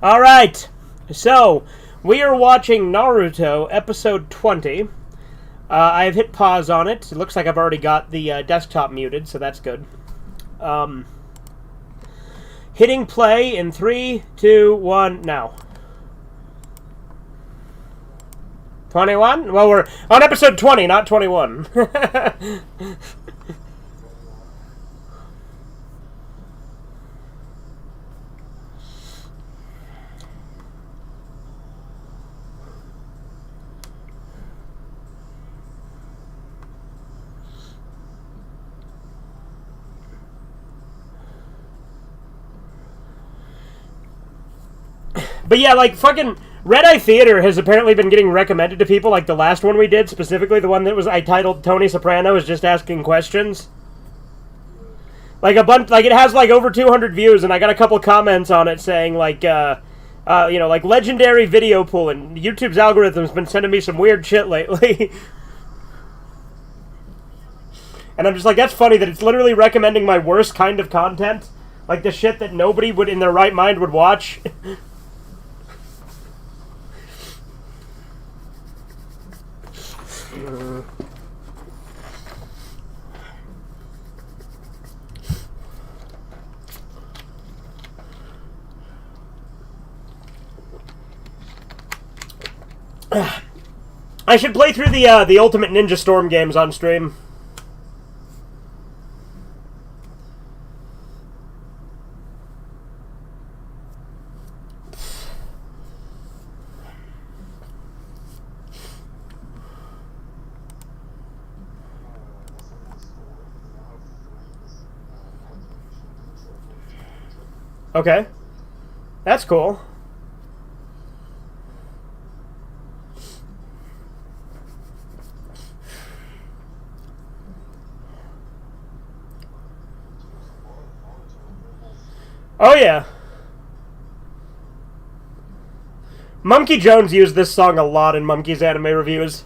Alright, so we are watching Naruto episode 20. I have hit pause on it. It looks like I've already got the desktop muted, so that's good. Hitting play in 3, 2, 1, now. 21? Well, we're on episode 20, not 21. But yeah, like, fucking Red Eye Theater has apparently been getting recommended to people, like the last one we did, specifically the one that was I titled Tony Soprano is Just Asking Questions. Like a bunch, like it has like over 200 views, and I got a couple comments on it saying like, like legendary video pool, and YouTube's algorithm's been sending me some weird shit lately. And I'm just like, that's funny that it's literally recommending my worst kind of content, like the shit that nobody would in their right mind would watch. I should play through the Ultimate Ninja Storm games on stream. Okay. That's cool. Oh yeah. Monkey Jones used this song a lot in Monkey's anime reviews.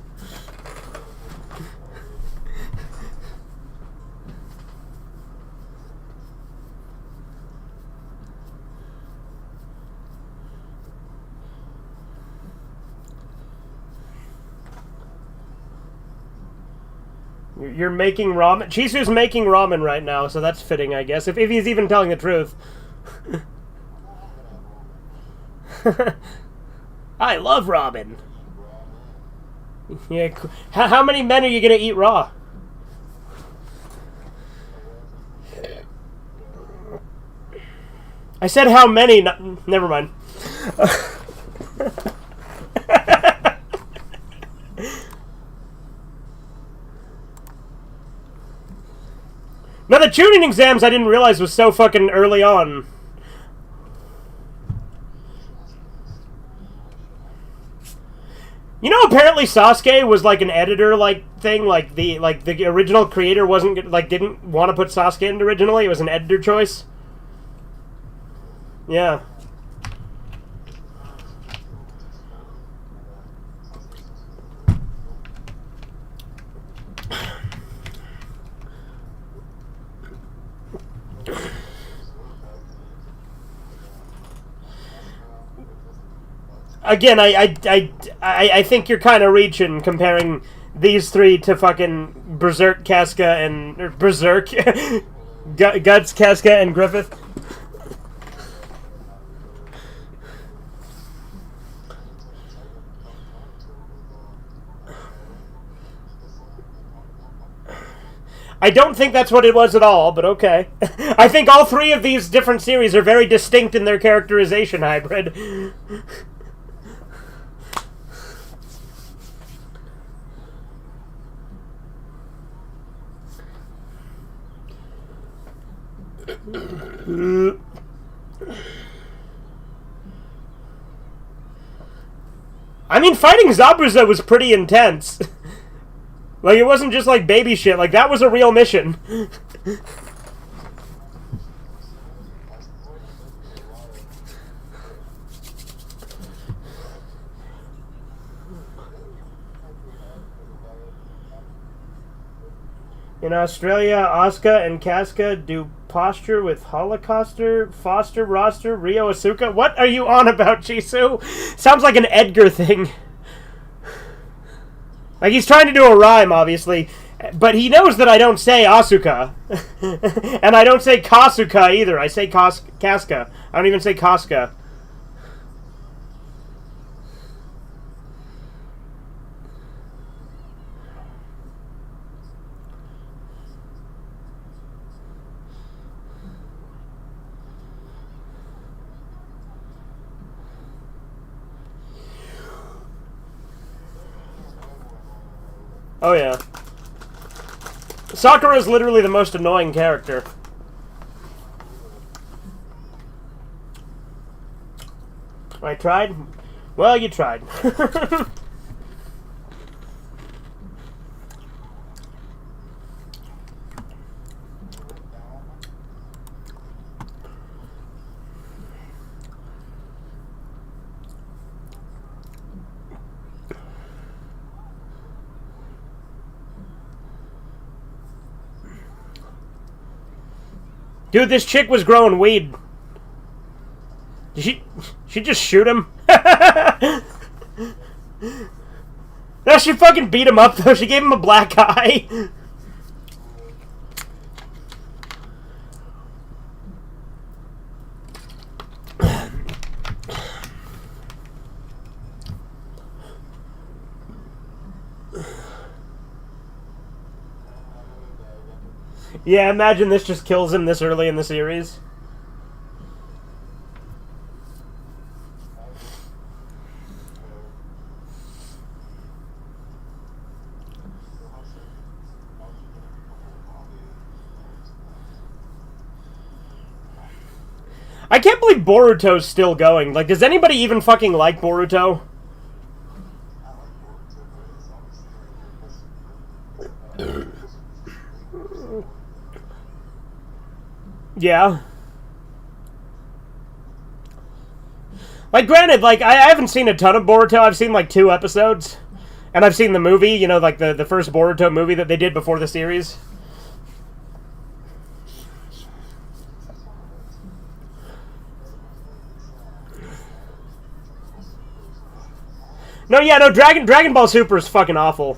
You're making ramen? Chisu's making ramen right now, so that's fitting, I guess. If he's even telling the truth. I love ramen. Yeah. How many men are you gonna eat raw? I said how many. Never mind. Now, the tuning exams I didn't realize was so fucking early on. You know, apparently Sasuke was like an editor like thing, like the original creator didn't want to put Sasuke in originally. It was an editor choice. Yeah. Again, I think you're kind of reaching comparing these three to fucking Berserk, Casca, and Berserk, Guts, Casca, and Griffith. I don't think that's what it was at all, but okay. I think all three of these different series are very distinct in their characterization hybrid. I mean, fighting Zabuza was pretty intense. Like, it wasn't just like baby shit. Like, that was a real mission. In Australia, Asuka and Casca do posture with Holocauster, Foster, Roster, Rio Asuka? What are you on about, Jisoo? Sounds like an Edgar thing. Like, he's trying to do a rhyme, obviously, but he knows that I don't say Asuka. And I don't say Kasuka either. I say Casca. I don't even say Casca. Oh, yeah. Sakura is literally the most annoying character. I tried? Well, you tried. Dude, this chick was growing weed. Did she just shoot him? No, she fucking beat him up, though. She gave him a black eye. Yeah, imagine this just kills him this early in the series. I can't believe Boruto's still going. Like, does anybody even fucking like Boruto? Yeah. Like, granted, like, I haven't seen a ton of Boruto. I've seen, like, 2 episodes. And I've seen the movie, you know, like, the first Boruto movie that they did before the series. No, yeah, no, Dragon Ball Super is fucking awful.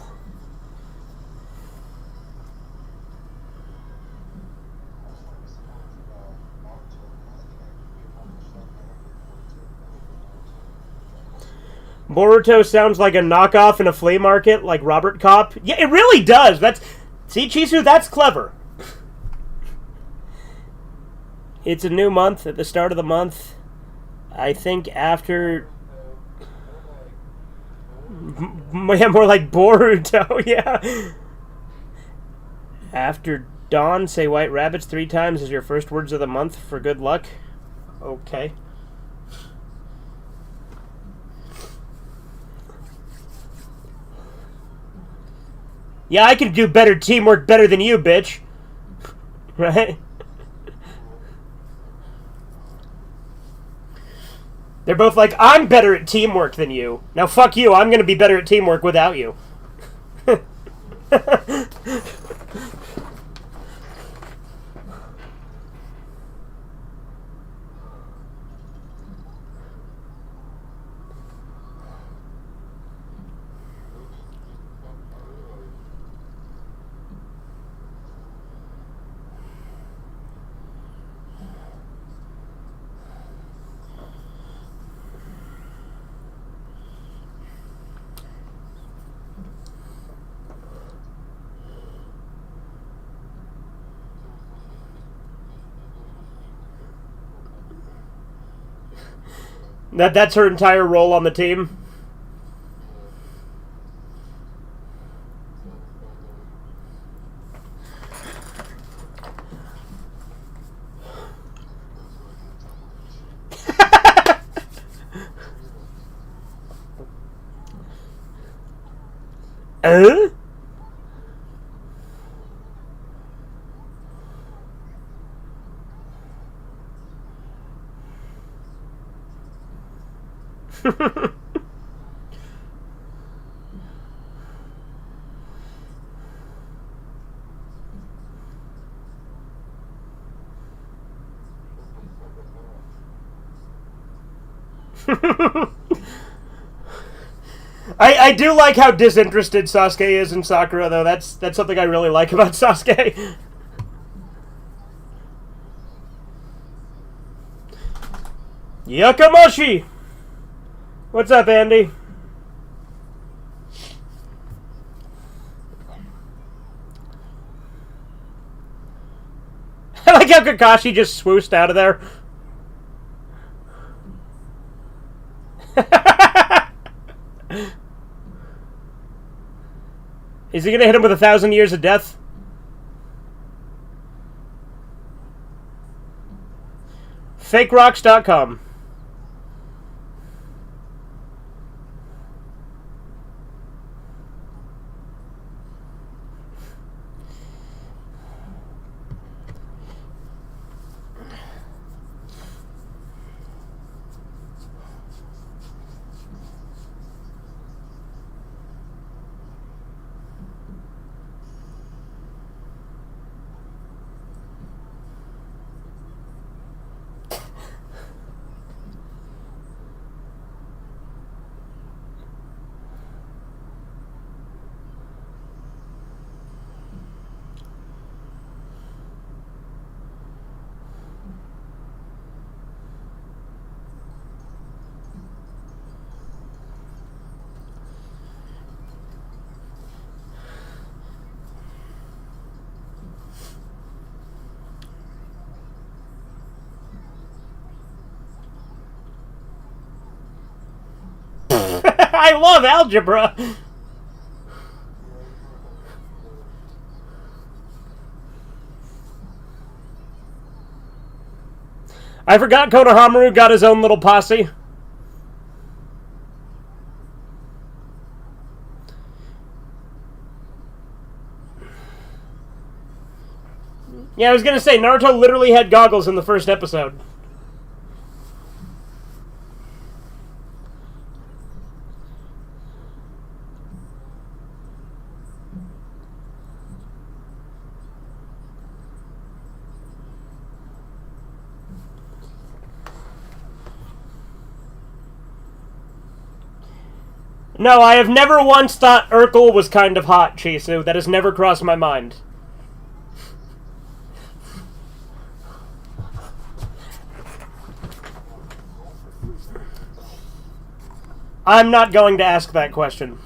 Boruto sounds like a knockoff in a flea market, like Robert Kopp. Yeah, it really does. See, Chisu, that's clever. It's a new month at the start of the month. I think after... Yeah, more like Boruto, yeah. After dawn, say white rabbits 3 times as your first words of the month for good luck. Okay. Yeah, I can do better teamwork better than you, bitch. Right? They're both like, I'm better at teamwork than you. Now fuck you, I'm gonna be better at teamwork without you. That's her entire role on the team. I do like how disinterested Sasuke is in Sakura, though. That's something I really like about Sasuke. Yakamashi! What's up, Andy? I like how Kakashi just swooshed out of there. Is he gonna hit him with 1,000 years of death? FakeRocks.com. I love algebra! I forgot Konohamaru got his own little posse. Yeah, I was gonna say, Naruto literally had goggles in the first episode. No, I have never once thought Urkel was kind of hot, Chisu. That has never crossed my mind. I'm not going to ask that question.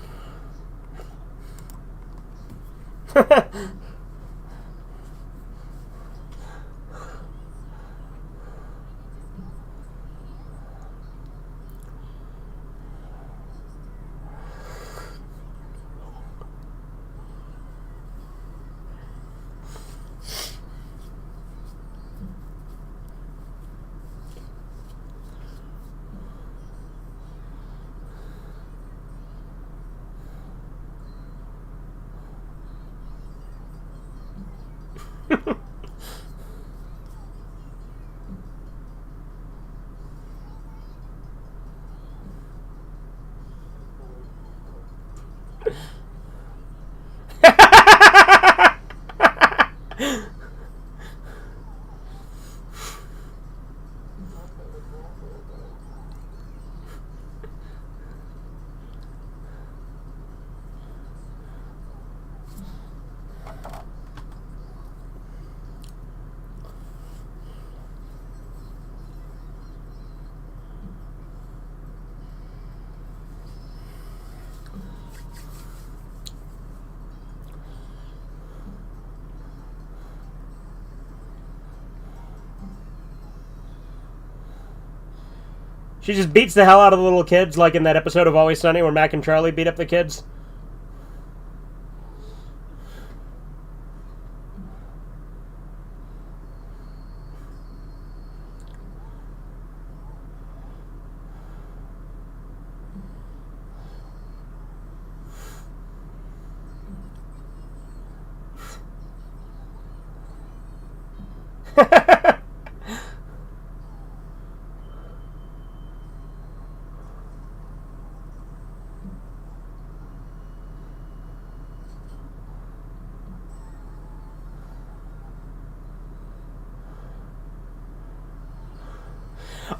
She just beats the hell out of the little kids, like in that episode of Always Sunny where Mac and Charlie beat up the kids.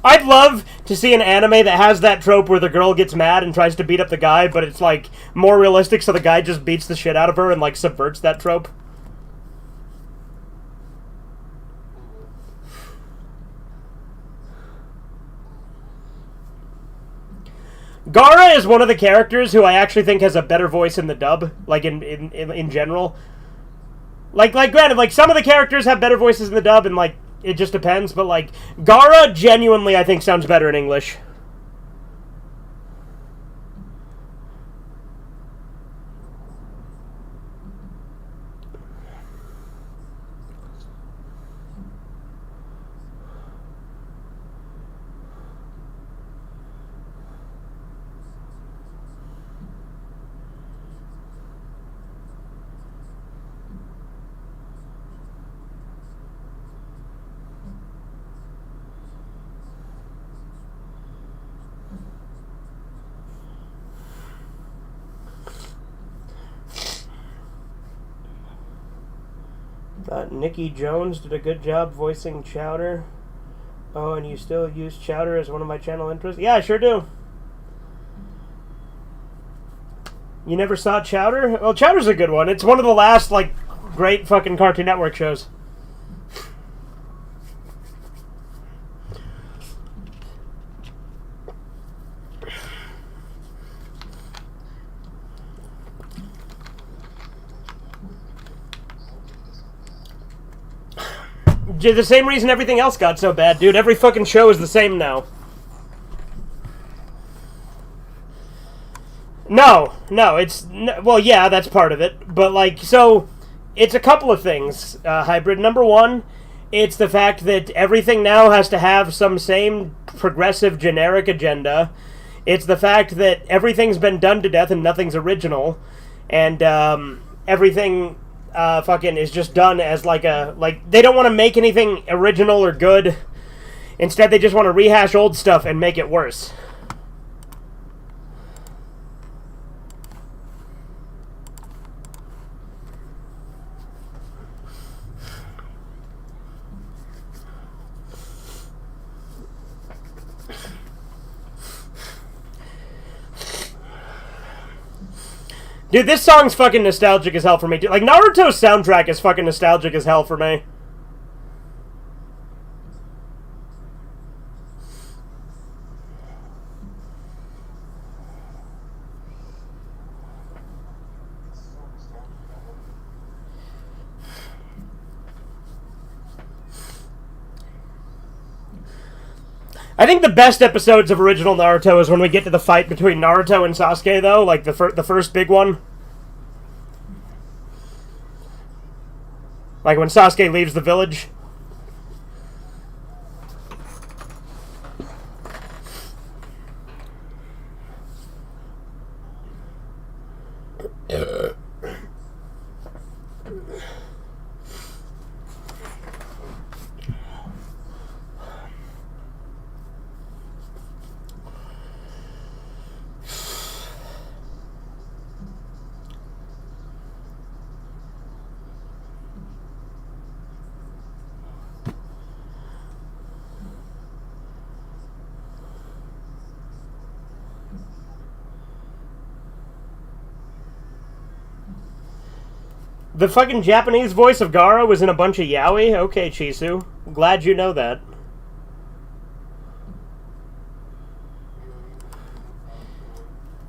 I'd love to see an anime that has that trope where the girl gets mad and tries to beat up the guy, but it's like more realistic, so the guy just beats the shit out of her and like subverts that trope. Gaara is one of the characters who I actually think has a better voice in the dub, like in general. Like granted, like some of the characters have better voices in the dub, and like it just depends. But like Gaara, genuinely, I think sounds better in English. Nikki Jones did a good job voicing Chowder. Oh, and you still use Chowder as one of my channel interests? Yeah, I sure do. You never saw Chowder? Well, Chowder's a good one. It's one of the last, like, great fucking Cartoon Network shows. The same reason everything else got so bad, dude. Every fucking show is the same now. No, it's... Well, yeah, that's part of it. But, like, so... It's a couple of things, Hybrid. Number one, it's the fact that everything now has to have some same progressive generic agenda. It's the fact that everything's been done to death and nothing's original. And, everything... fucking is just done as like a... Like, they don't want to make anything original or good. Instead, they just want to rehash old stuff and make it worse. Dude, this song's fucking nostalgic as hell for me. Dude, like, Naruto's soundtrack is fucking nostalgic as hell for me. I think the best episodes of original Naruto is when we get to the fight between Naruto and Sasuke, though. Like, the first big one. Like, when Sasuke leaves the village. The fucking Japanese voice of Gaara was in a bunch of yaoi? Okay, Chisu. Glad you know that.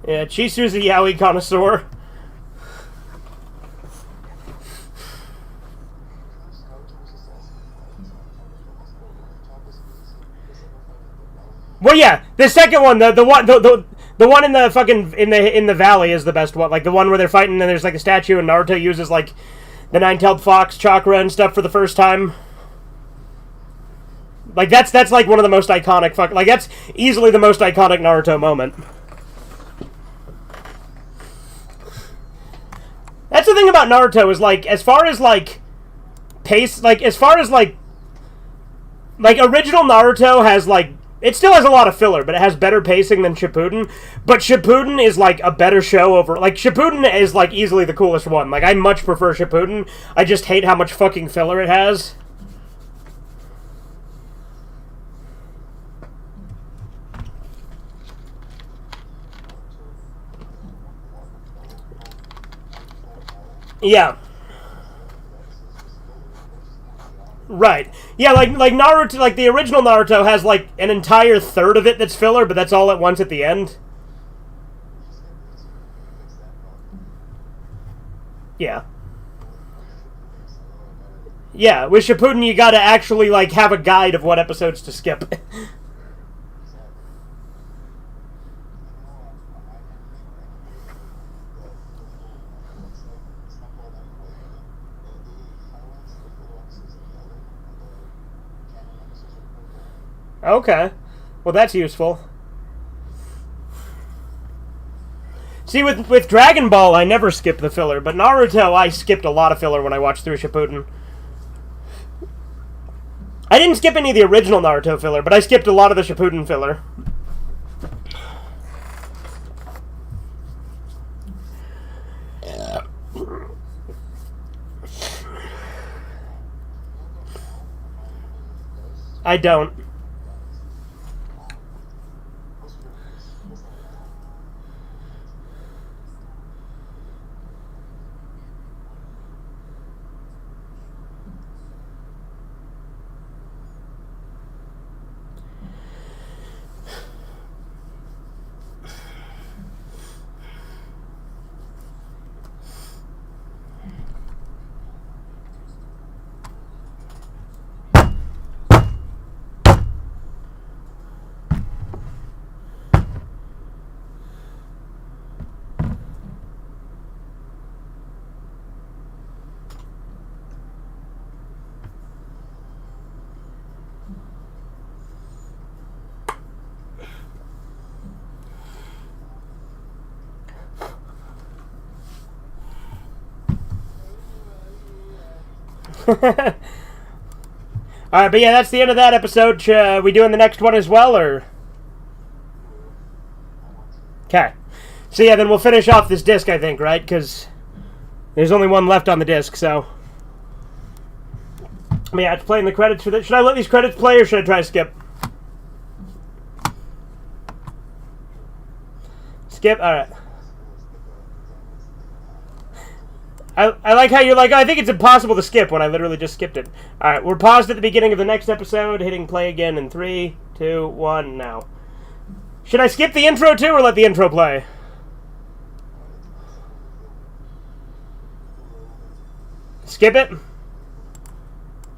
Yeah, Chisu's a yaoi connoisseur. Well, yeah, the second one, the one in the fucking in the valley is the best one. Like the one where they're fighting and there's like a statue and Naruto uses like the nine-tailed fox chakra and stuff for the first time. Like that's like one of the most iconic like that's easily the most iconic Naruto moment. That's the thing about Naruto is like as far as like pace, like as far as like original Naruto has like it still has a lot of filler, but it has better pacing than Shippuden. But Shippuden is, like, a better show over... Like, Shippuden is, like, easily the coolest one. Like, I much prefer Shippuden. I just hate how much fucking filler it has. Yeah. Right. Yeah, like Naruto, like the original Naruto has like an entire third of it that's filler, but that's all at once at the end. Yeah. Yeah, with Shippuden you gotta actually like have a guide of what episodes to skip. Okay. Well, that's useful. See, with Dragon Ball, I never skip the filler, but Naruto, I skipped a lot of filler when I watched through Shippuden. I didn't skip any of the original Naruto filler, but I skipped a lot of the Shippuden filler. I don't. Alright, but yeah, that's the end of that episode. We doing the next one as well, or? Okay. So yeah, then we'll finish off this disc, I think, right? Because there's only one left on the disc, so. I mean, yeah, it's playing the credits for this. Should I let these credits play, or should I try to skip? Skip? Alright. I like how you're like, oh, I think it's impossible to skip when I literally just skipped it. Alright, we're paused at the beginning of the next episode, hitting play again in 3, 2, 1, now. Should I skip the intro too, or let the intro play? Skip it?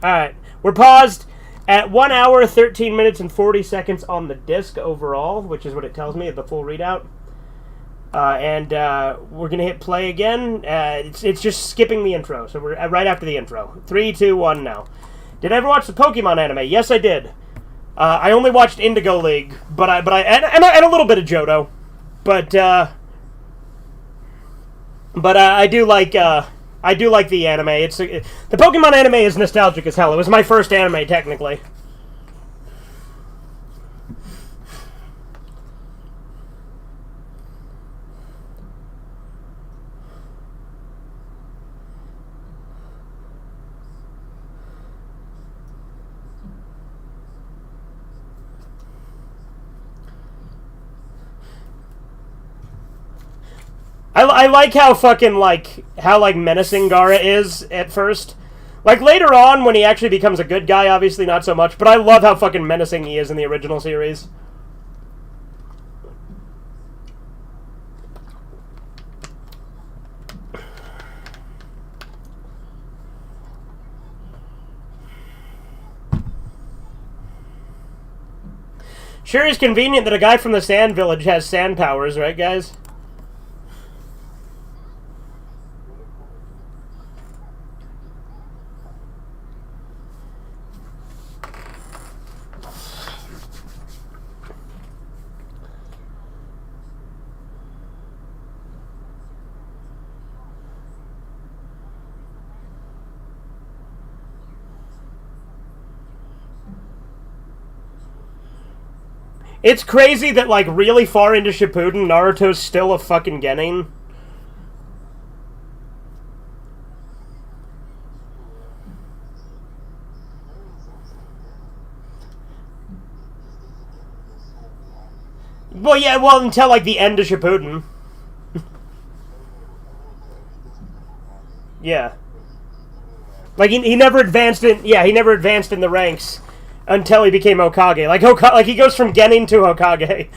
Alright, we're paused at 1 hour, 13 minutes, and 40 seconds on the disc overall, which is what it tells me at the full readout. And we're going to hit play again. It's just skipping the intro, so we're right after the intro. 3, 2, 1, now. Did I ever watch the Pokemon anime? Yes, I did. I only watched Indigo League, but I and a little bit of Johto, but I do like the anime. The Pokemon anime is nostalgic as hell. It was my first anime, technically. I like how fucking, how menacing Gaara is at first. Like, later on, when he actually becomes a good guy, obviously not so much, but I love how fucking menacing he is in the original series. Sure is convenient that a guy from the Sand Village has sand powers, right, guys? It's crazy that, really far into Shippuden, Naruto's still a fucking genin. Well, yeah, until, the end of Shippuden. Yeah. Like he never advanced in he never advanced in the ranks until he became Hokage. Like he goes from Genin to Hokage.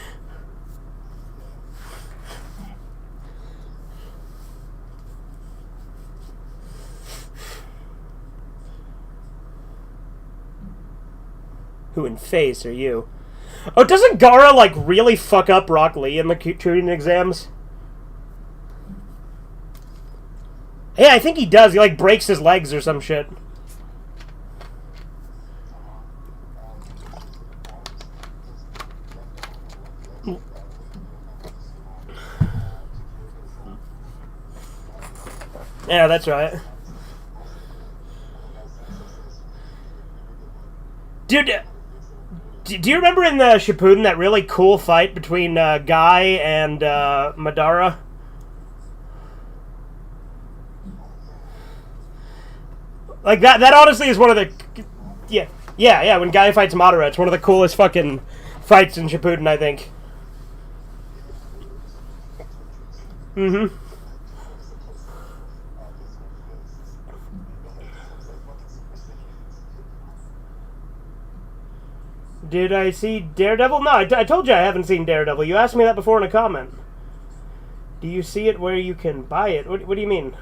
Who in face are you? Oh, doesn't Gaara like really fuck up Rock Lee in the Chunin exams? Yeah, I think he does. He like breaks his legs or some shit. Yeah, that's right. Dude, do you remember in the Shippuden that really cool fight between Guy and Madara? Like that honestly is one of the yeah, when Guy fights Madara, it's one of the coolest fucking fights in Shippuden, I think. Mm-hmm. Did I see Daredevil? No, I told you I haven't seen Daredevil. You asked me that before in a comment. Do you see it where you can buy it? What do you mean?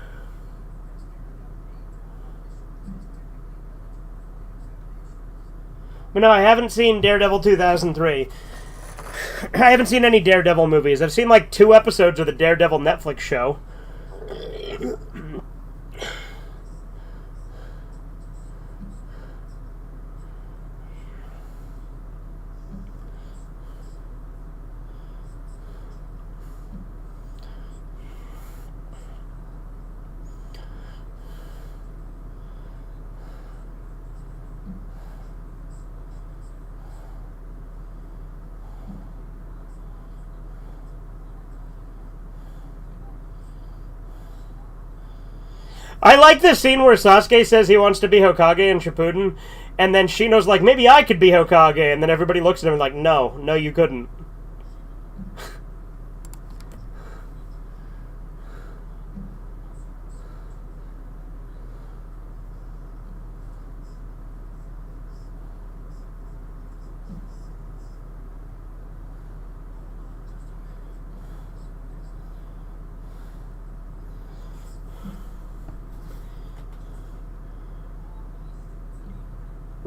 But no, I haven't seen Daredevil 2003. I haven't seen any Daredevil movies. I've seen like 2 episodes of the Daredevil Netflix show. I like this scene where Sasuke says he wants to be Hokage in Shippuden, and then Shino's like, maybe I could be Hokage, and then everybody looks at him like, no, you couldn't.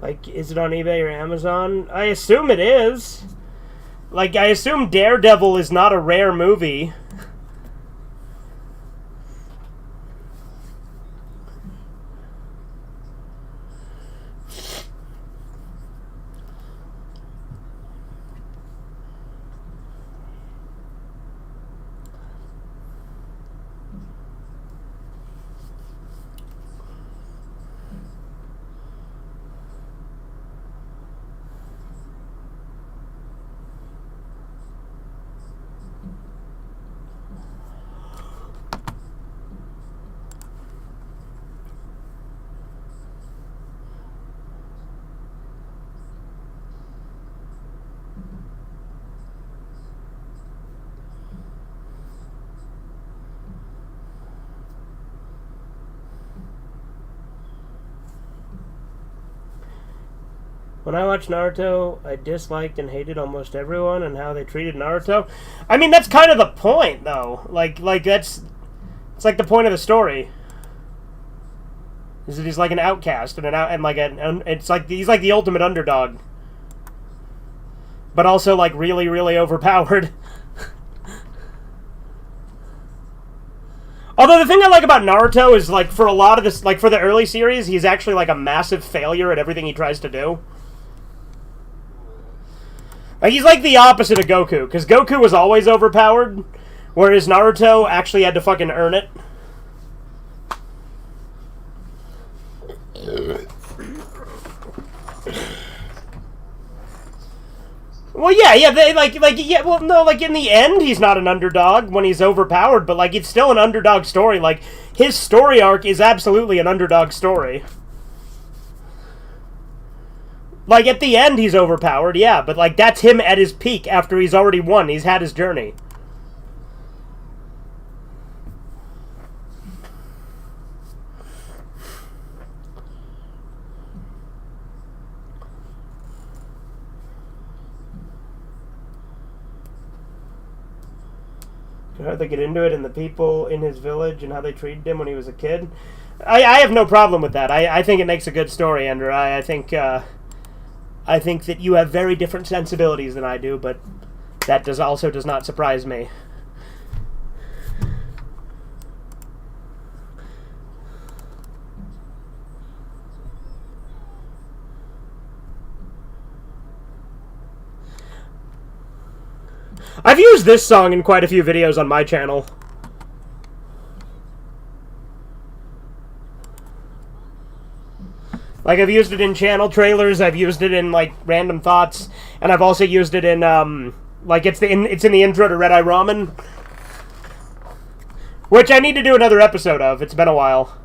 Like, is it on eBay or Amazon? I assume it is. Like, I assume Daredevil is not a rare movie. When I watched Naruto, I disliked and hated almost everyone and how they treated Naruto. I mean, that's kind of the point, though. Like it's like the point of the story. Is that he's like an outcast it's like he's like the ultimate underdog, but also like really, really overpowered. Although the thing I like about Naruto is like for a lot of this, like for the early series, he's actually like a massive failure at everything he tries to do. Like, he's like the opposite of Goku, because Goku was always overpowered, whereas Naruto actually had to fucking earn it. Well, yeah, like in the end, he's not an underdog when he's overpowered, but like it's still an underdog story. Like his story arc is absolutely an underdog story. Like, at the end, he's overpowered, yeah, but, like, that's him at his peak after he's already won. He's had his journey. Could hardly get into it, and the people in his village and how they treated him when he was a kid. I have no problem with that. I think it makes a good story, Andrew. I think that you have very different sensibilities than I do, but that does not surprise me. I've used this song in quite a few videos on my channel. Like, I've used it in channel trailers, I've used it in, like, random thoughts, and I've also used it in, like, it's in the intro to Red Eye Ramen. Which I need to do another episode of. It's been a while.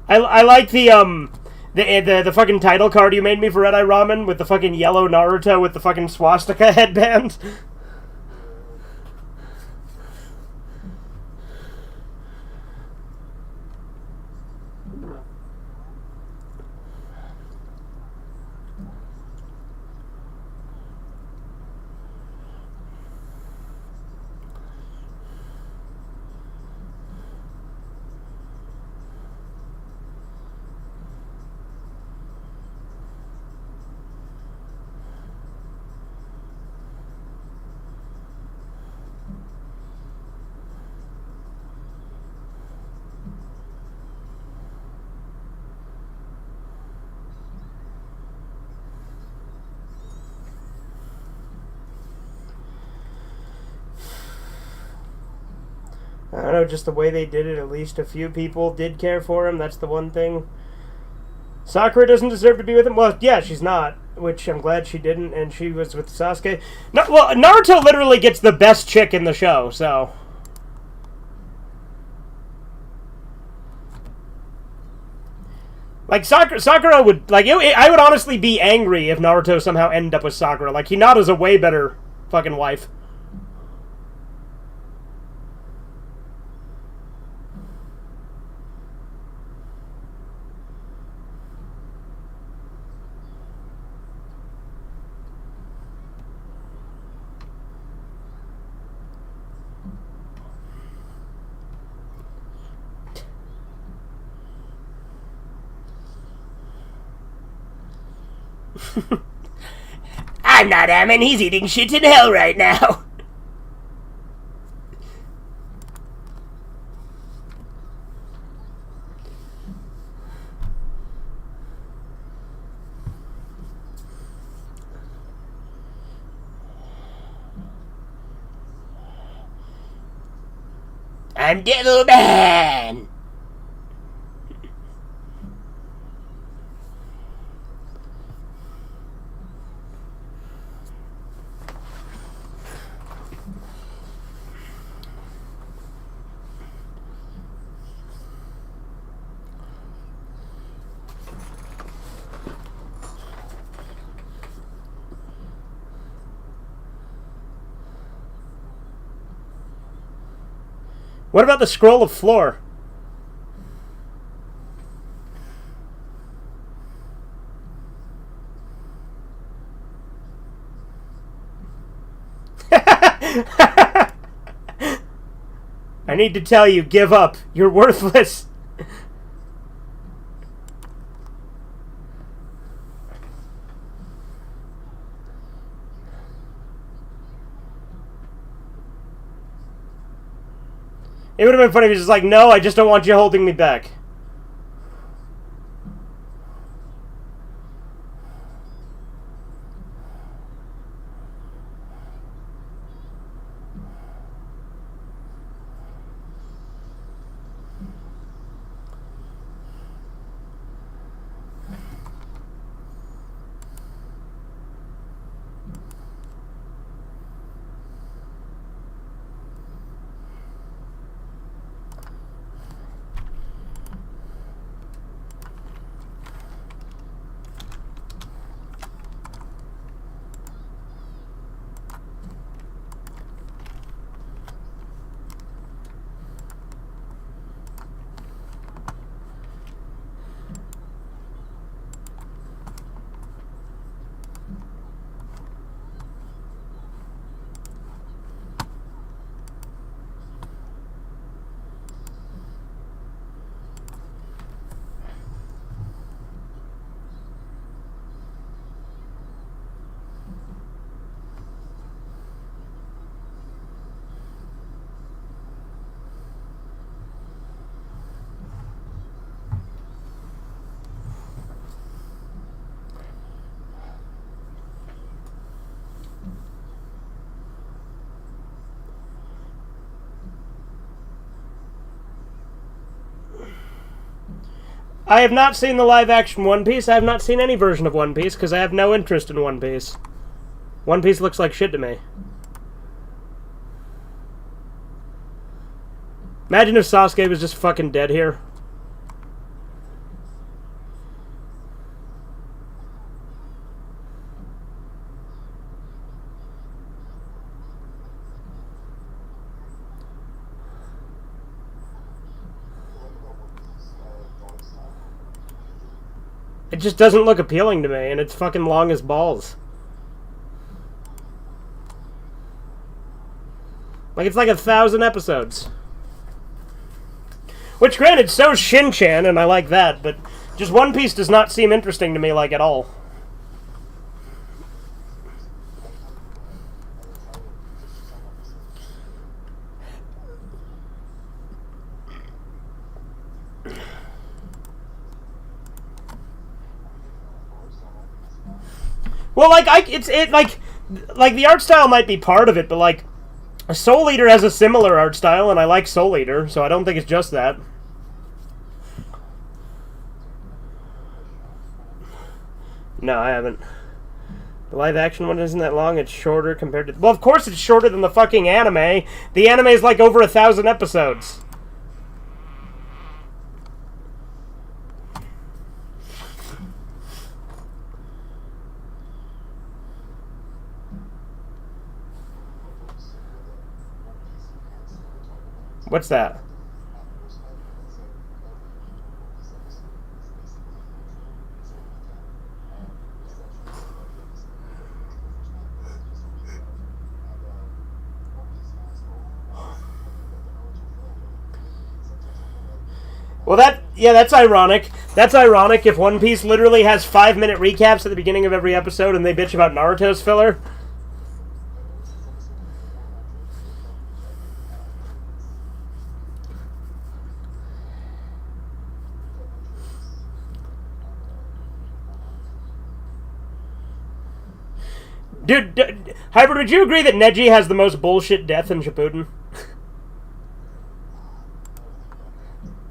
I like the fucking title card you made me for Red Eye Ramen with the fucking yellow Naruto with the fucking swastika headband. I don't know, just the way they did it, at least a few people did care for him. That's the one thing. Sakura doesn't deserve to be with him. Well, yeah, she's not, which I'm glad she didn't, and she was with Sasuke. No, well, Naruto literally gets the best chick in the show, so... Like, Sakura would... Like, I would honestly be angry if Naruto somehow ended up with Sakura. Like, Hinata's a way better fucking wife. I'm not Ammon, he's eating shit in hell right now. I'm Devilman. What about the scroll of floor? I need to tell you, give up. You're worthless. It would have been funny if he was just like, no, I just don't want you holding me back. I have not seen the live-action One Piece. I have not seen any version of One Piece because I have no interest in One Piece. One Piece looks like shit to me. Imagine if Sasuke was just fucking dead here. It just doesn't look appealing to me, and it's fucking long as balls. Like, it's like 1,000 episodes. Which, granted, so's Shin-Chan, and I like that, but just One Piece does not seem interesting to me, like, at all. Well, like, like, the art style might be part of it, but, like, Soul Eater has a similar art style, and I like Soul Eater, so I don't think it's just that. No, I haven't. The live-action one isn't that long. It's shorter compared to... Well, of course it's shorter than the fucking anime. The anime is, like, over 1,000 episodes. What's that? Well, that's ironic. That's ironic if One Piece literally has 5-minute recaps at the beginning of every episode and they bitch about Naruto's filler. Dude, Hybrid, would you agree that Neji has the most bullshit death in Shippuden?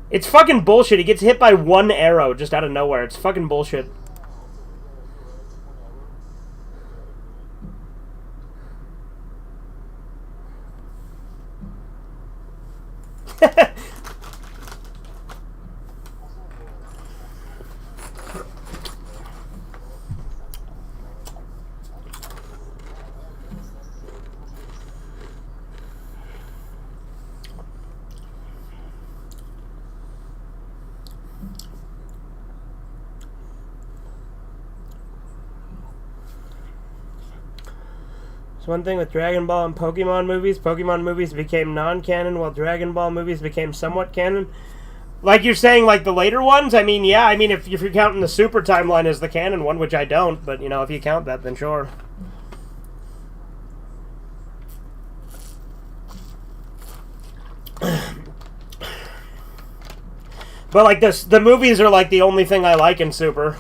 It's fucking bullshit. He gets hit by one arrow just out of nowhere. It's fucking bullshit. One thing with Dragon Ball and Pokemon movies became non-canon while Dragon Ball movies became somewhat canon. Like you're saying, like the later ones? I mean, yeah, I mean, if you're counting the Super timeline as the canon one, which I don't, but, you know, if you count that, then sure. But, like, the movies are, like, the only thing I like in Super.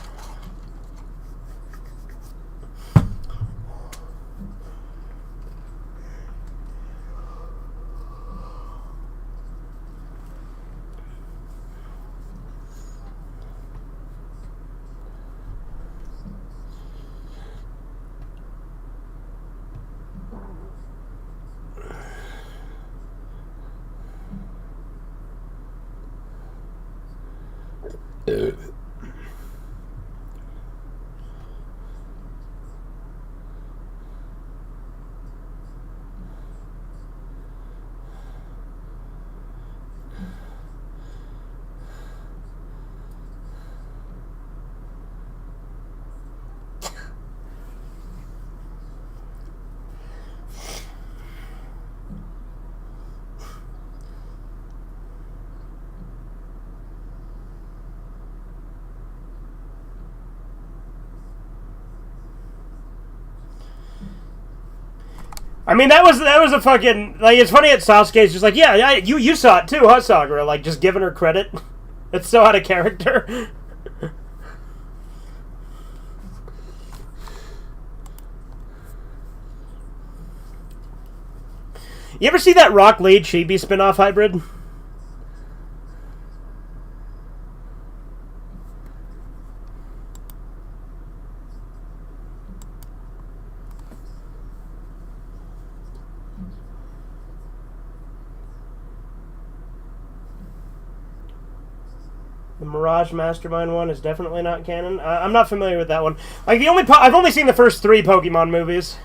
I mean, that was a fucking, like, it's funny that Sasuke's just like, yeah, you saw it too, huh, Sakura? Like, just giving her credit. It's so out of character. You ever see that Rock Lee Chibi spin-off, Hybrid? The Mirage Mastermind one is definitely not canon. I'm not familiar with that one. Like the only I've only seen the first 3 Pokemon movies.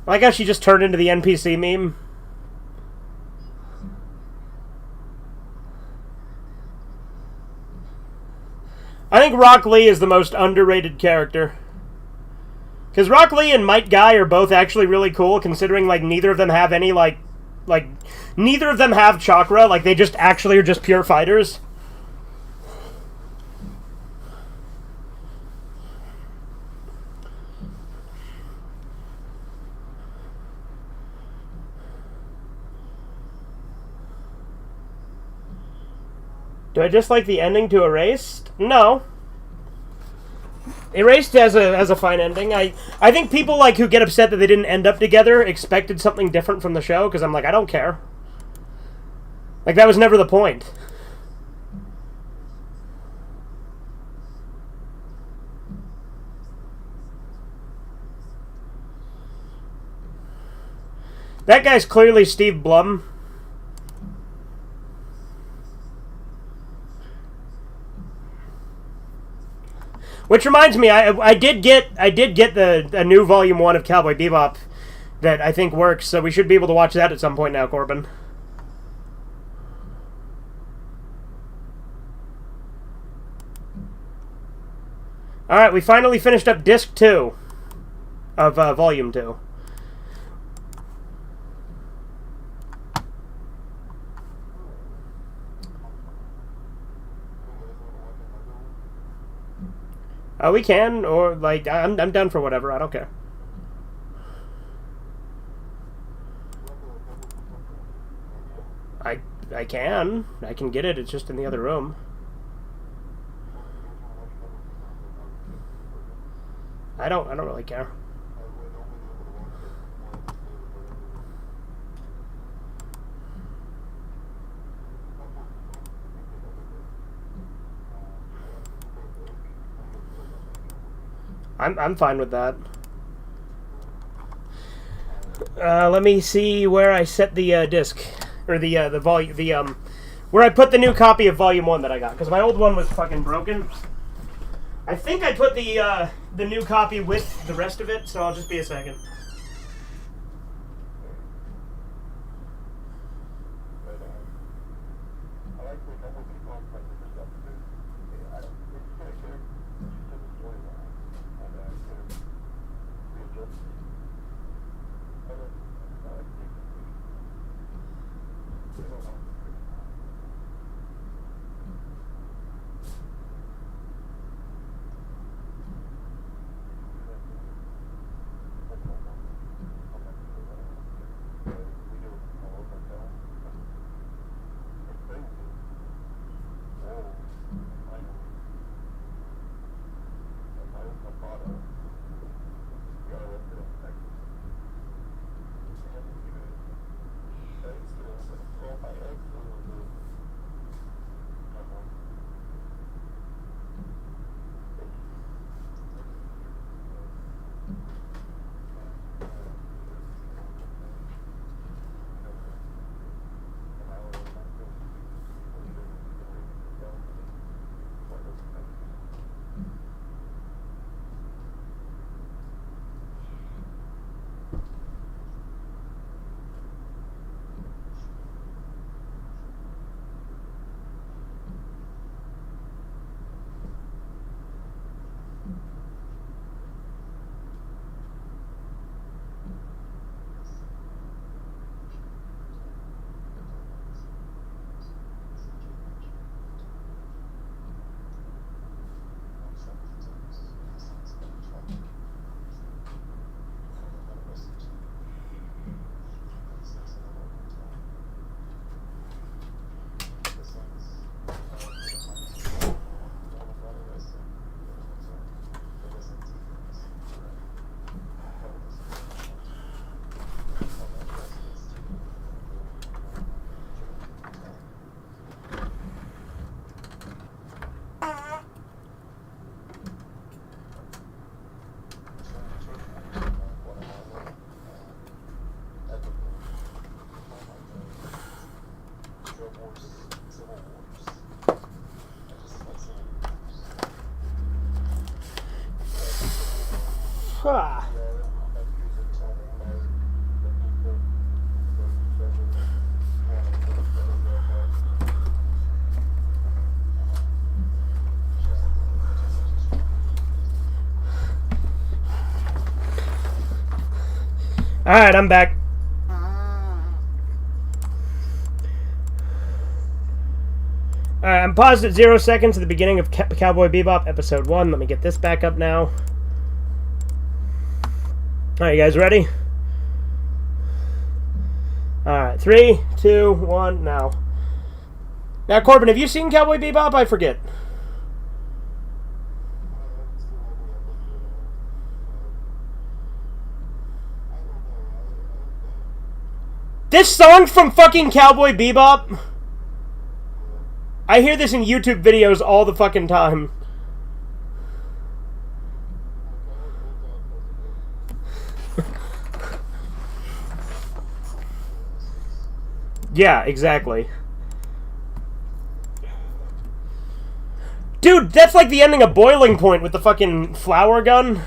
I like how she just turned into the NPC meme. I think Rock Lee is the most underrated character. Because Rock Lee and Might Guy are both actually really cool, considering, like, neither of them have any, like, neither of them have chakra. Like, they just actually are just pure fighters. Do I just like the ending to Erased? No. Erased has a fine ending. I think people like who get upset that they didn't end up together expected something different from the show, because I'm like, I don't care. Like, that was never the point. That guy's clearly Steve Blum. Which reminds me, I did get a new volume 1 of Cowboy Bebop that I think works, so we should be able to watch that at some point now, Corbin. Alright, we finally finished up disc 2 of volume 2. We can, or, like, I'm down for whatever. I don't care. I can. I can get it. It's just in the other room. I don't really care. I'm fine with that. Let me see where I set the disc, or the volume, where I put the new copy of Volume 1 that I got, because my old one was fucking broken. I think I put the new copy with the rest of it, so I'll just be a second. Ah. Alright, I'm back. Alright, I'm paused at 0 seconds at the beginning of Cowboy Bebop Episode 1. Let me get this back up now. Alright, you guys ready? Alright, 3, 2, 1, now. Now, Corbin, have you seen Cowboy Bebop? I forget. This song from fucking Cowboy Bebop? I hear this in YouTube videos all the fucking time. Yeah, exactly. Dude, that's like the ending of Boiling Point with the fucking flower gun.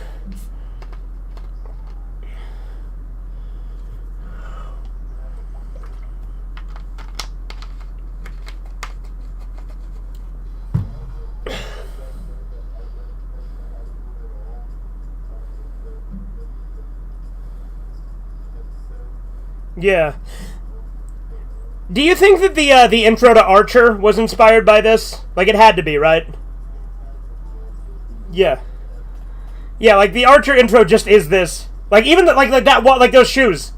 Yeah. Do you think that the intro to Archer was inspired by this? Like, it had to be, right? Yeah. Yeah, like the Archer intro just is this. Like even like that like those shoes.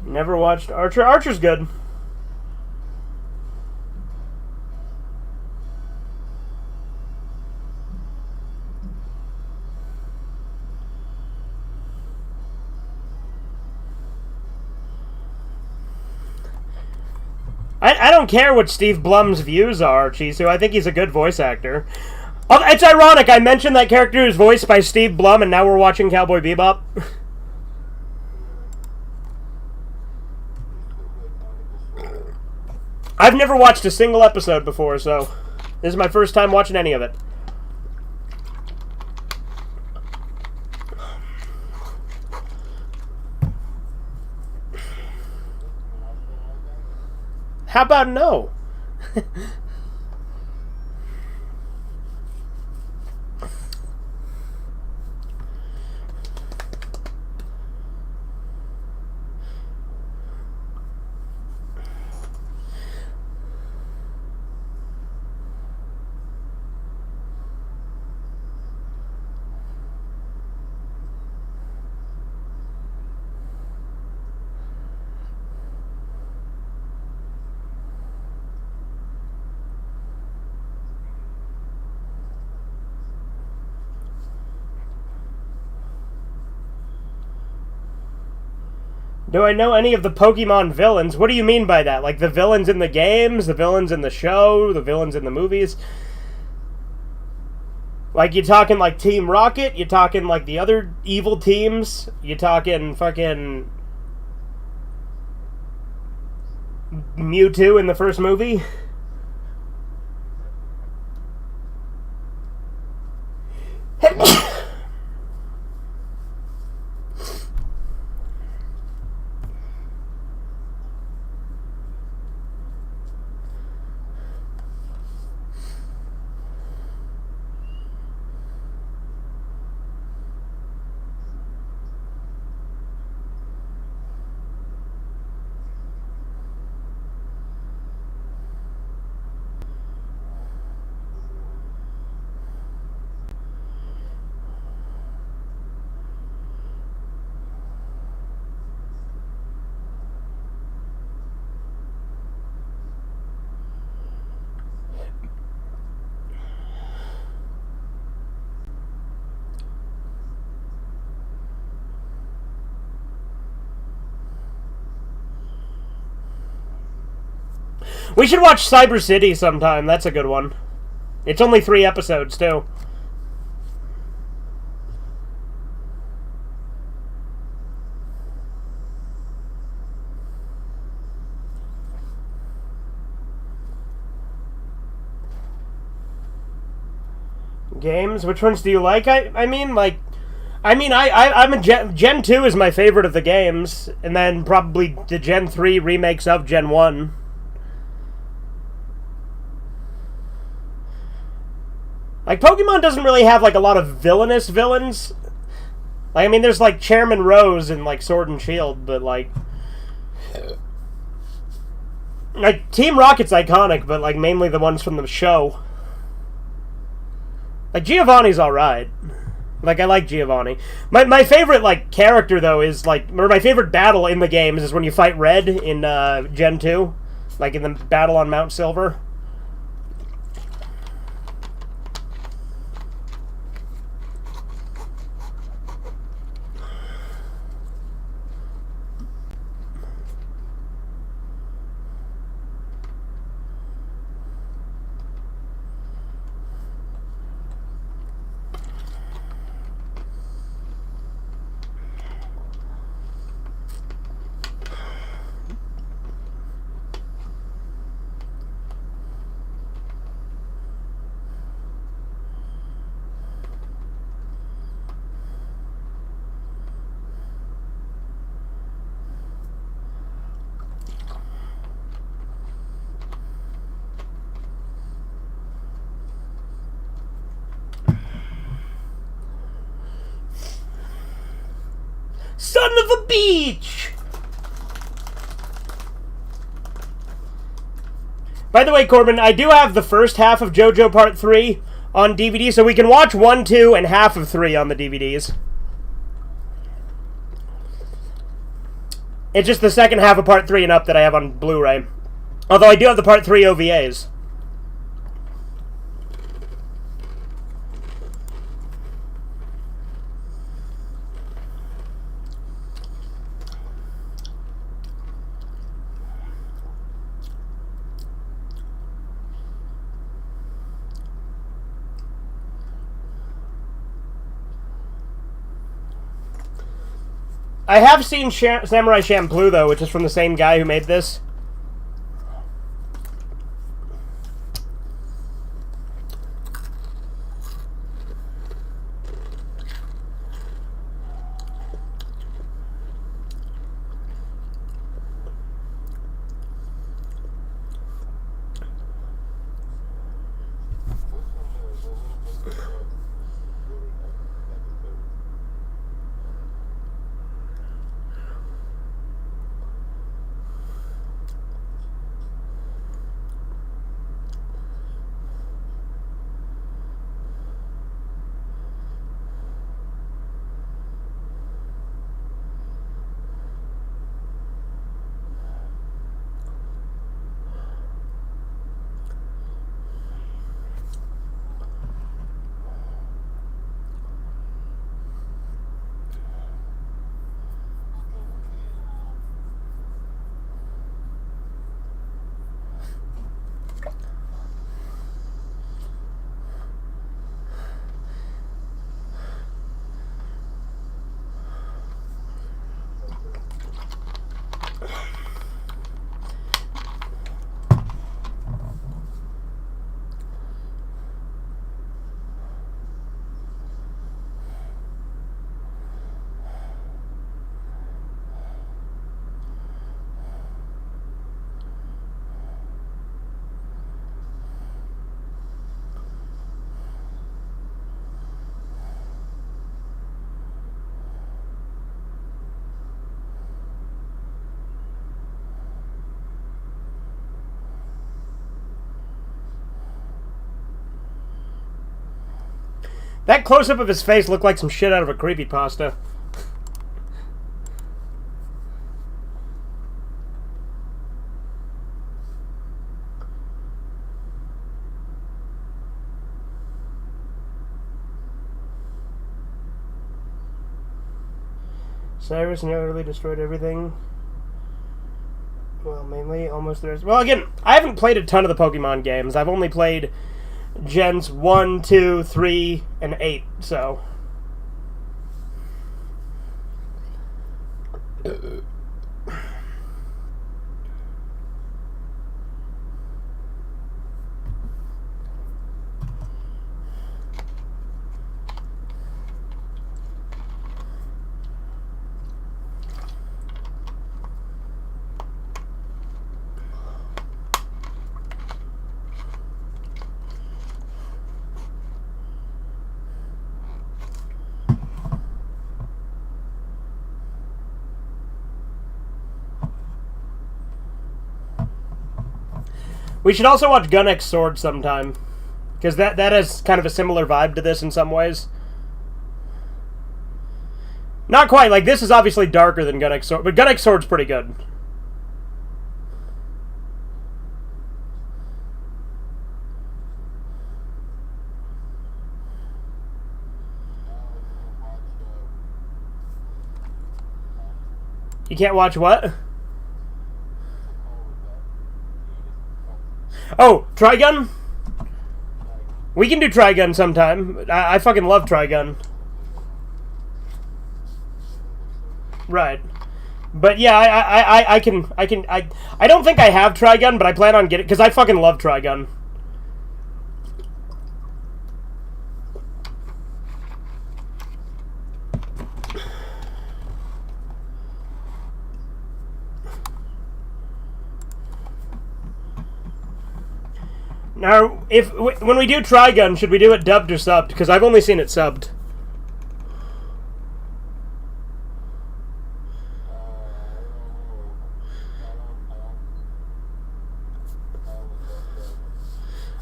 Never watched Archer. Archer's good. I don't care what Steve Blum's views are, Chisu. I think he's a good voice actor. It's ironic. I mentioned that character is voiced by Steve Blum, and now we're watching Cowboy Bebop. I've never watched a single episode before, so this is my first time watching any of it. How about no? Do I know any of the Pokemon villains? What do you mean by that? Like the villains in the games, the villains in the show, the villains in the movies? Like, you talking like Team Rocket? You talking like the other evil teams? You talking fucking Mewtwo in the first movie? We should watch Cyber City sometime. That's a good one. It's only 3 episodes, too. Games? Which ones do you like? I'm a Gen 2 is my favorite of the games, and then probably the Gen 3 remakes of Gen 1. Like, Pokemon doesn't really have, like, a lot of villainous villains. Like, I mean, there's, like, Chairman Rose in, like, Sword and Shield, but, like... Like, Team Rocket's iconic, but, like, mainly the ones from the show. Like, Giovanni's alright. Like, I like Giovanni. My favorite, like, character, though, is, like... Or my favorite battle in the games is when you fight Red in, Gen 2. Like, in the battle on Mount Silver. Son of a beach! By the way, Corbin, I do have the first half of JoJo Part 3 on DVD, so we can watch 1, 2, and half of 3 on the DVDs. It's just the second half of Part 3 and up that I have on Blu-ray. Although I do have the Part 3 OVAs. I have seen Samurai Champloo, though, which is from the same guy who made this. That close-up of his face looked like some shit out of a creepypasta. Cyrus nearly destroyed everything. Well, mainly almost there's. Well, again, I haven't played a ton of the Pokemon games. I've only played Gens 1, 2, 3, and 8, so. We should also watch Gun X Sword sometime, because that has kind of a similar vibe to this in some ways. Not quite. Like, this is obviously darker than Gun X Sword, but Gun X Sword's pretty good. You can't watch what? Oh, Trigun? We can do Trigun sometime. I fucking love Trigun. Right. But yeah, I don't think I have Trigun, but I plan on getting, because I fucking love Trigun. Now, when we do Trigun, should we do it dubbed or subbed? Because I've only seen it subbed.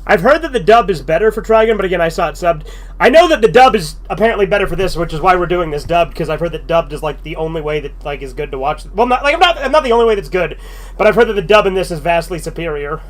I've heard that the dub is better for Trigun, but again, I saw it subbed. I know that the dub is apparently better for this, which is why we're doing this dubbed, because I've heard that dubbed is like the only way that like is good to watch. Well, I'm not the only way that's good, but I've heard that the dub in this is vastly superior.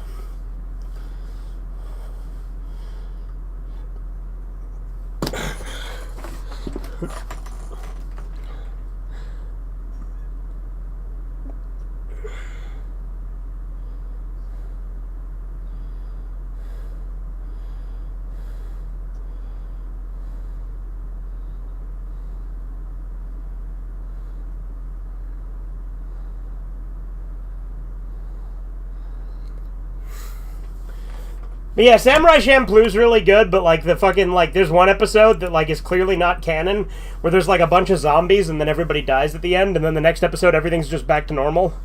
But yeah, Samurai Champloo's really good, but like the fucking like there's one episode that like is clearly not canon where there's like a bunch of zombies and then everybody dies at the end, and then the next episode everything's just back to normal.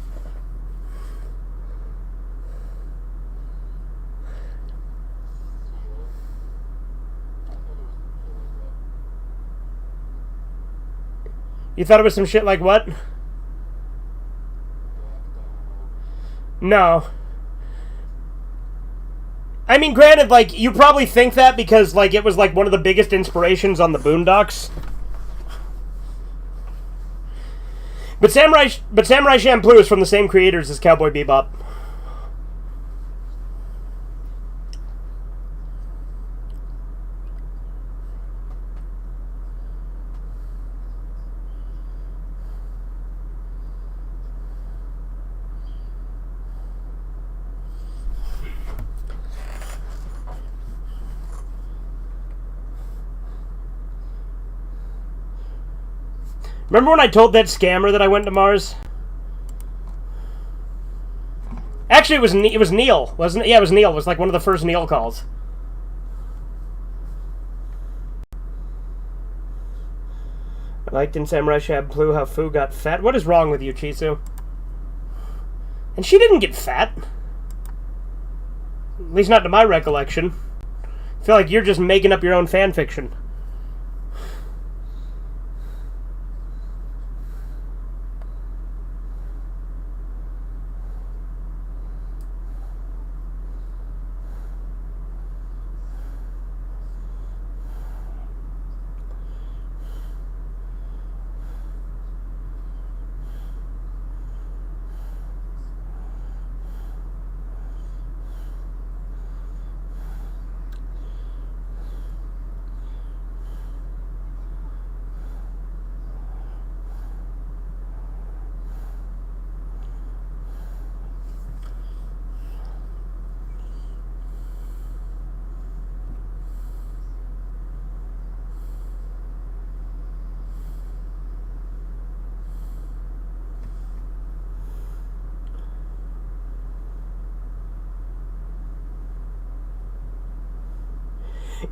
You thought it was some shit like what? No. I mean, granted, like, you probably think that because, like, it was, like, one of the biggest inspirations on the Boondocks. But Samurai Champloo is from the same creators as Cowboy Bebop. Remember when I told that scammer that I went to Mars? Actually, it was Neil, wasn't it? Yeah, it was Neil. It was like one of the first Neil calls. I liked in Samurai Champloo how Fu got fat. What is wrong with you, Chisu? And she didn't get fat. At least not to my recollection. I feel like you're just making up your own fan fiction.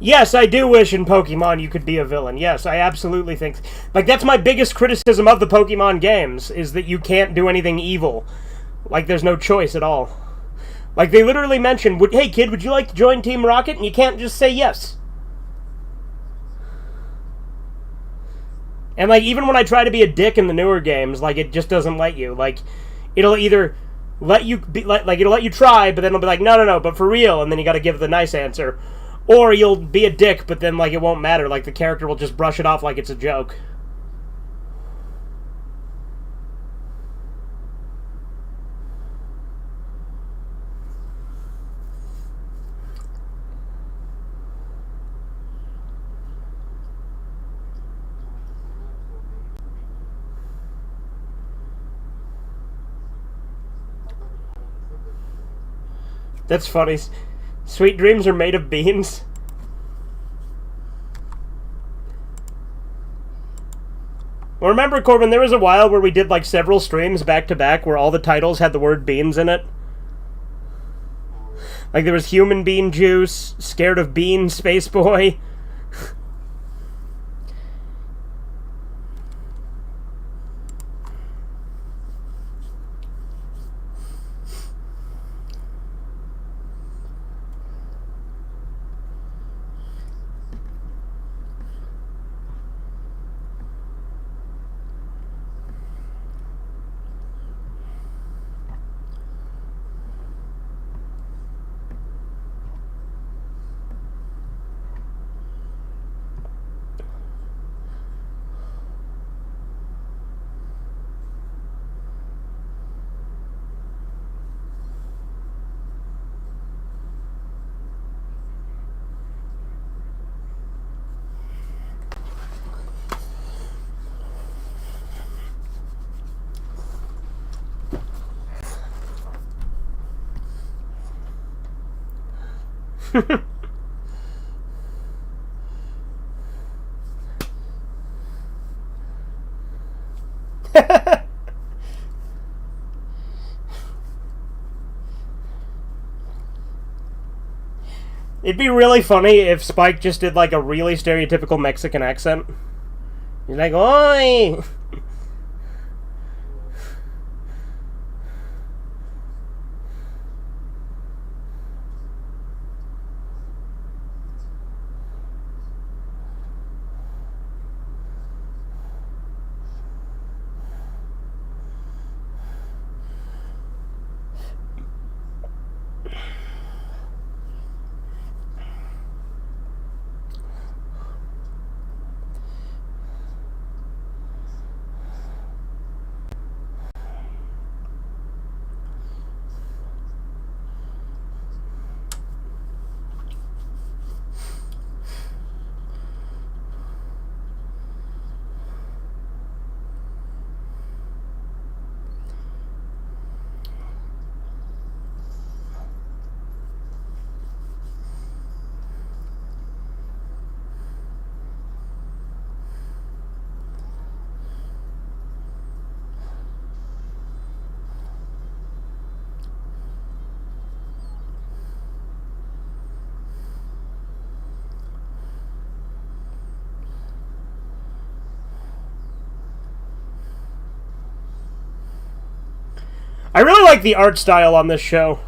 Yes, I do wish in Pokemon you could be a villain. Yes, I absolutely think. Like, that's my biggest criticism of the Pokemon games, is that you can't do anything evil. Like, there's no choice at all. Like, they literally mention, hey kid, would you like to join Team Rocket? And you can't just say yes. And, like, even when I try to be a dick in the newer games, like, it just doesn't let you. Like, it'll either let you be, like, it'll let you try, but then it'll be like, no, but for real, and then you gotta give the nice answer. Or you'll be a dick, but then, like, it won't matter. Like, the character will just brush it off like it's a joke. That's funny. Sweet dreams are made of beans. Well, remember, Corbin, there was a while where we did, like, several streams back-to-back where all the titles had the word beans in it. Like, there was Human Bean Juice, Scared of Bean, Space Boy. It'd be really funny if Spike just did, like, a really stereotypical Mexican accent. He's like, oi! I really like the art style on this show.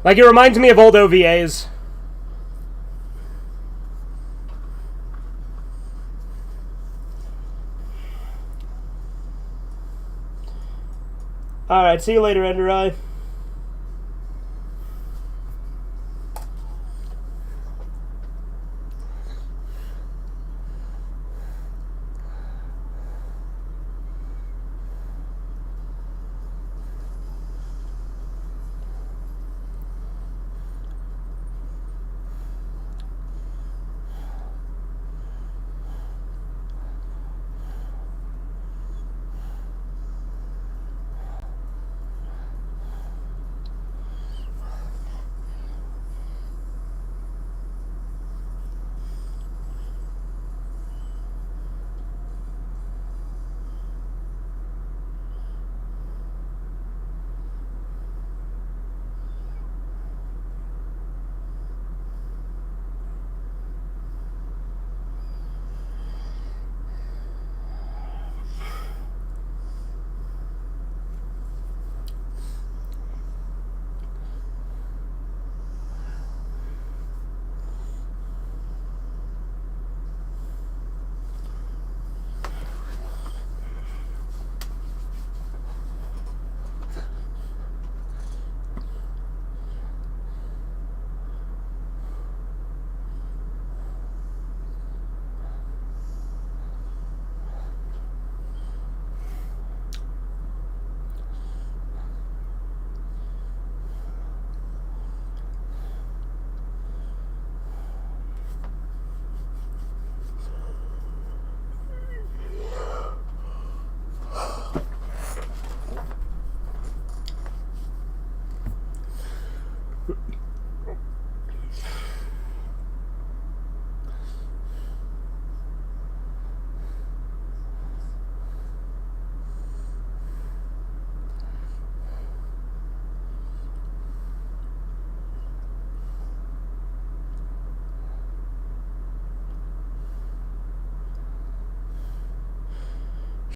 Like, it reminds me of old OVAs. Alright, see you later, Ender Eye.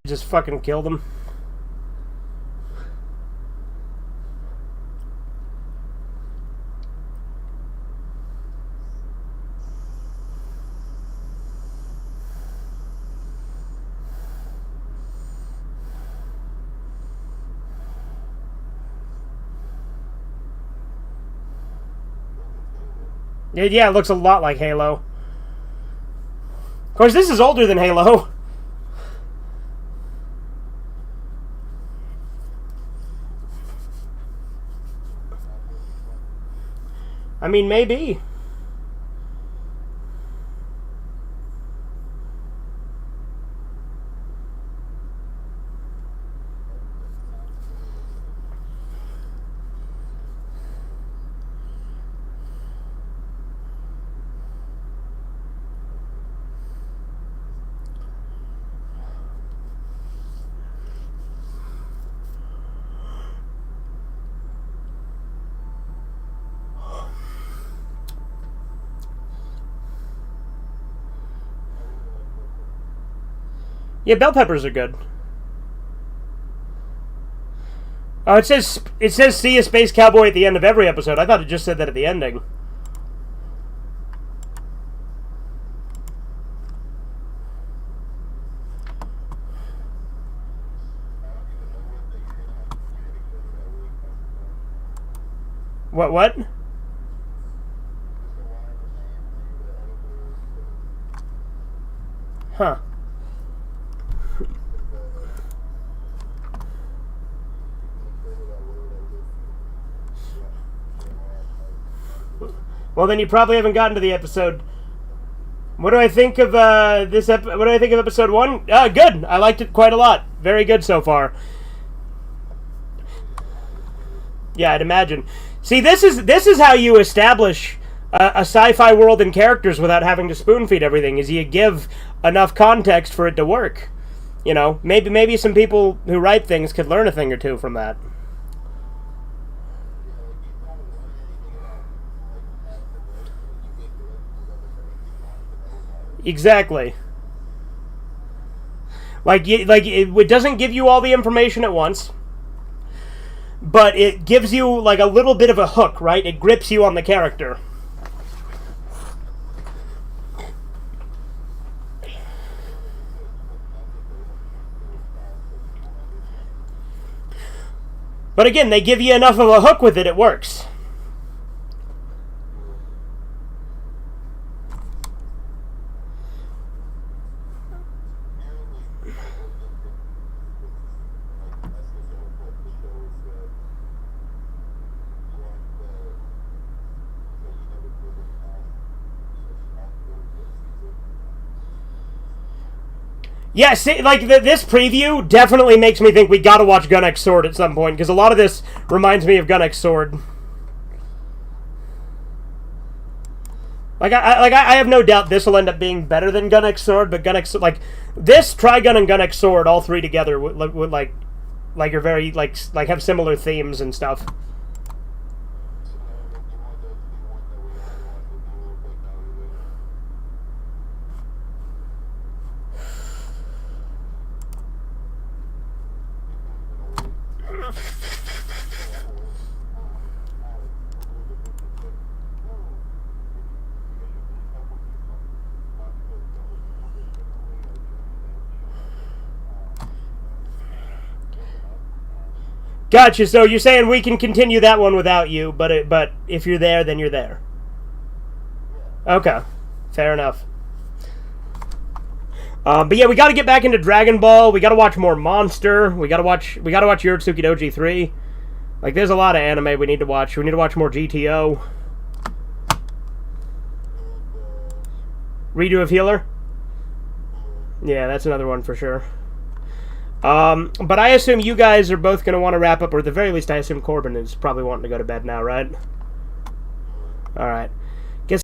Just fucking killed him. Yeah, it looks a lot like Halo. Of course, this is older than Halo. I mean, maybe. Yeah, bell peppers are good. Oh, it says see a space cowboy at the end of every episode. I thought it just said that at the ending. What? Huh. Well, then you probably haven't gotten to the episode. What do I think of what do I think of episode 1? Good. I liked it quite a lot. Very good so far. Yeah, I'd imagine. See, this is how you establish a sci-fi world and characters without having to spoon-feed everything, is you give enough context for it to work. You know, maybe some people who write things could learn a thing or two from that. Exactly. It doesn't give you all the information at once, but it gives you like a little bit of a hook, right? It grips you on the character. But again, they give you enough of a hook with it, it works. Yeah, see, like, this preview definitely makes me think we gotta watch Gun X Sword at some point, because a lot of this reminds me of Gun X Sword. I have no doubt this will end up being better than Gun X Sword, but Gun X, like, this, Trigun, and Gun X Sword, all three together, would are very, like, have similar themes and stuff. Gotcha. So you're saying we can continue that one without you, but if you're there, then you're there. Okay, fair enough. But yeah, we got to get back into Dragon Ball. We got to watch more Monster. We got to watch Yurotsuki Doji 3. Like, there's a lot of anime we need to watch. We need to watch more GTO. Redo of Healer. Yeah, that's another one for sure. But I assume you guys are both going to want to wrap up, or at the very least, I assume Corbin is probably wanting to go to bed now, right? All right.